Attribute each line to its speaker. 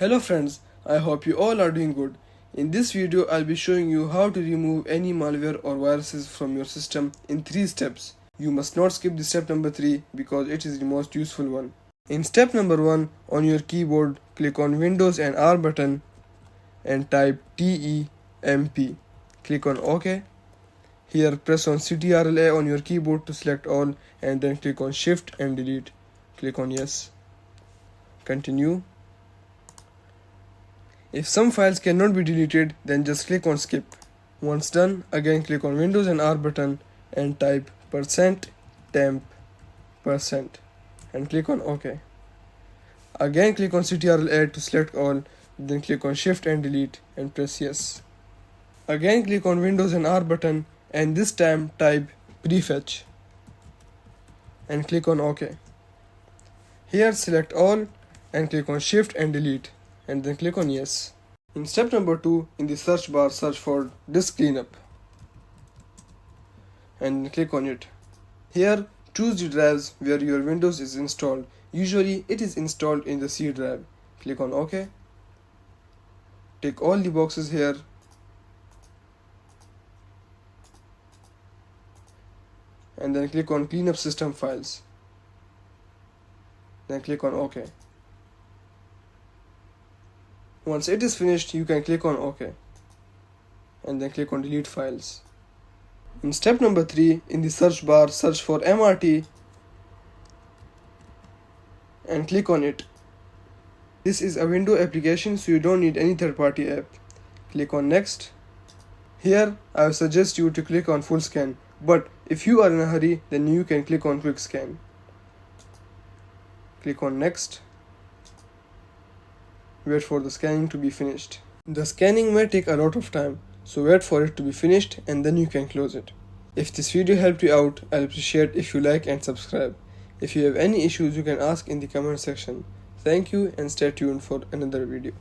Speaker 1: Hello friends, I hope you all are doing good. In this video, I'll be showing you how to remove any malware or viruses from your system in 3 steps. You must not skip the step number 3 because it is the most useful one. In step number 1, on your keyboard, click on Windows and R button and type TEMP. Click on OK. Here press on Ctrl+A on your keyboard to select all and then click on Shift and Delete. Click on Yes. Continue. If some files cannot be deleted, then just click on skip. Once done, again click on Windows and R button and type %temp% and click on OK. Again click on Ctrl+A to select all, then click on Shift and Delete and press Yes. Again click on Windows and R button and this time type prefetch and click on OK. Here select all and click on Shift and Delete and then click on Yes. In step number 2, in the search bar, search for disk cleanup and click on it. Here choose the drives where your Windows is installed. Usually it is installed in the C drive. Click on OK. Tick all the boxes here and then click on clean up system files. Then click on OK. Once it is finished, you can click on OK and then click on delete files. In step number 3, in the search bar, search for MRT and click on it. This is a window application, so you don't need any third-party app. Click on next. Here I would suggest you to click on full scan, but if you are in a hurry, then you can click on quick scan. Click on next. Wait for the scanning to be finished. The scanning may take a lot of time, so wait for it to be finished and then you can close it. If this video helped you out, I'll appreciate if you like and subscribe. If you have any issues, you can ask in the comment section. Thank you and stay tuned for another video.